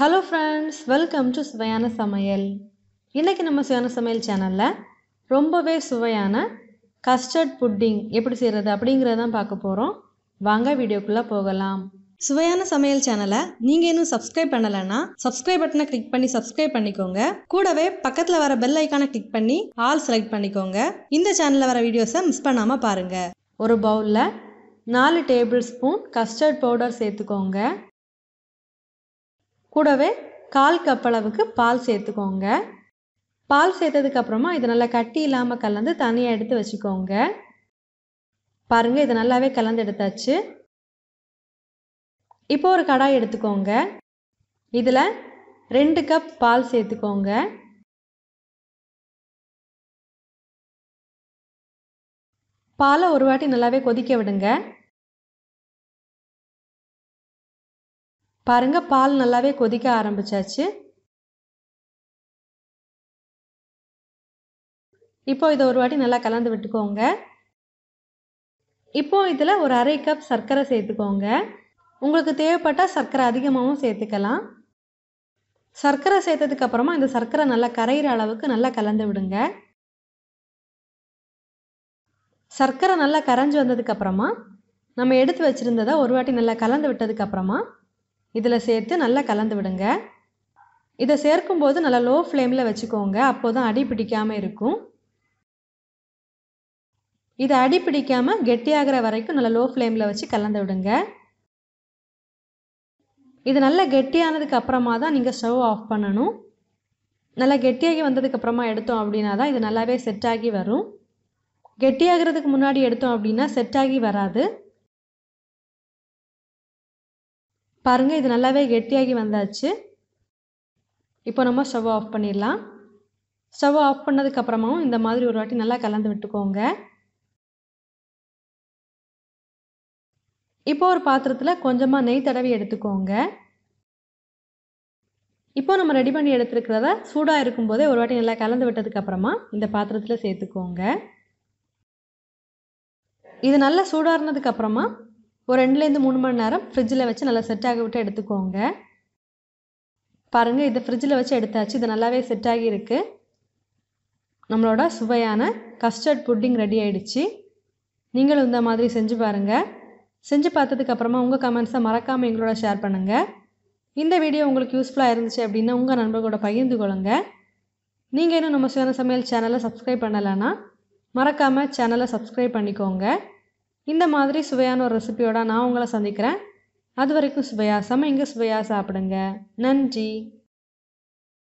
Hello friends, welcome to Suvaiyana Samayal. இன்னைக்கு நம்ம சுவையான சமையல் சேனல்ல ரொம்பவே சுவையான கஸ்டர்ட் புட்டிங் எப்படி செய்யறது அப்படிங்கறத தான் பார்க்க போறோம். வாங்க வீடியோக்குள்ள போகலாம். சுவையான சமையல் சேனலை நீங்க இன்னும் சப்ஸ்கிரைப் பண்ணலனா சப்ஸ்கிரைப் பட்டனை கிளிக் பண்ணி சப்ஸ்கிரைப் பண்ணிக்கோங்க. கூடவே பக்கத்துல வர பெல் ஐகானை கிளிக் பண்ணி ஆல் செலக்ட் பண்ணிக்கோங்க. இந்த சேனல்ல வர வீடியோஸை மிஸ் பண்ணாம பாருங்க. ஒரு பவுல்ல 4 டேபிள் ஸ்பூன் கஸ்டர்ட் பவுடர் சேர்த்துக்கோங்க. கூடவே 1/4 கப் அளவுக்கு பால் சேர்த்துக்கோங்க. பால் சேர்த்ததுக்கு அப்புறமா இது நல்லா கட்டி இல்லாம கலந்து தனியா எடுத்து வச்சுக்கோங்க. பாருங்க இது நல்லாவே கலந்து எடுத்தாச்சு. இப்போ ஒரு கடாய் எடுத்துக்கோங்க. இதுல 2 கப் பால் சேர்த்துக்கோங்க. பாலை ஒரு வாட்டி நல்லாவே கொதிக்க விடுங்க. பாருங்க பால் நல்லாவே கொதிக்க ஆரம்பிச்சாச்சு. இப்போ இதை ஒரு வாட்டி நல்லா கலந்து விட்டுக்கோங்க. இப்போ இதில் ஒரு 1/2 கப் சர்க்கரை சேர்த்துக்கோங்க. உங்களுக்கு தேவைப்பட்டா சர்க்கரை அதிகமாகவும் சேர்த்துக்கலாம். சர்க்கரை சேர்த்ததுக்கு அப்புறமா இந்த சர்க்கரை நல்லா கரையிற அளவுக்கு நல்லா கலந்து விடுங்க. சர்க்கரை நல்லா கரைஞ்சி வந்ததுக்கு அப்புறமா நம்ம எடுத்து வச்சிருந்ததை ஒரு வாட்டி நல்லா கலந்து விட்டதுக்கு அப்புறமா இதில் சேர்த்து நல்லா கலந்து விடுங்க. இதை சேர்க்கும்போது நல்லா லோ ஃப்ளேமில் வச்சுக்கோங்க. அப்போதான் அடி பிடிக்காமல் இருக்கும். இதை அடி பிடிக்காமல் கெட்டியாகிற வரைக்கும் நல்லா லோ ஃப்ளேமில் வச்சு கலந்து விடுங்க. இது நல்லா கெட்டியானதுக்கு அப்புறமா தான் நீங்கள் ஸ்டவ் ஆஃப் பண்ணணும். நல்லா கெட்டியாகி வந்ததுக்கு அப்புறமா எடுத்தோம் அப்படின்னா தான் இது நல்லாவே செட் ஆகி வரும். கெட்டியாகிறதுக்கு முன்னாடி எடுத்தோம் அப்படின்னா செட் ஆகி வராது. பாருங்க இது நல்லாவே கெட்டியாகி வந்தாச்சு. இப்போ நம்ம ஸ்டவ் ஆஃப் பண்ணிடலாம். ஸ்டவ் ஆஃப் பண்ணதுக்கு அப்புறமாவும் இந்த மாதிரி ஒரு வாட்டி நல்லா கலந்து விட்டுக்கோங்க. இப்போ ஒரு பாத்திரத்தில் கொஞ்சமாக நெய் தடவி எடுத்துக்கோங்க. இப்போ நம்ம ரெடி பண்ணி எடுத்துருக்கிறத சூடாக இருக்கும்போதே ஒரு வாட்டி நல்லா கலந்து விட்டதுக்கு அப்புறமா இந்த பாத்திரத்தில் சேர்த்துக்கோங்க. இது நல்லா சூடாகினதுக்கு அப்புறமா ஒரு 2லேருந்து 3 மணி நேரம் ஃப்ரிட்ஜில் வச்சு நல்லா செட் ஆகி விட்டு எடுத்துக்கோங்க. பாருங்கள் இதை ஃப்ரிட்ஜில் வச்சு எடுத்தாச்சு. இது நல்லாவே செட் ஆகி இருக்கு. நம்மளோட சுவையான கஸ்டர்ட் புட்டிங் ரெடி ஆயிடுச்சு. நீங்களும் இந்த மாதிரி செஞ்சு பாருங்கள். செஞ்சு பார்த்ததுக்கு அப்புறமா உங்கள் கமெண்ட்ஸை மறக்காமல் எங்களோட ஷேர் பண்ணுங்கள். இந்த வீடியோ உங்களுக்கு யூஸ்ஃபுல்லாக இருந்துச்சு அப்படின்னா உங்கள் நண்பர்களோட பகிர்ந்து கொள்ளுங்க. நீங்கள் இன்னும் நம்ம சுவையான சமையல் சேனலை சப்ஸ்கிரைப் பண்ணலைன்னா மறக்காமல் சேனலை சப்ஸ்கிரைப் பண்ணிக்கோங்க. இந்த மாதிரி சுவையான ஒரு ரெசிபியோட நான் உங்களை சந்திக்கிறேன். அது வரைக்கும் சுவையாக சமைங்க, சுவையாக சாப்பிடுங்க. நன்றி.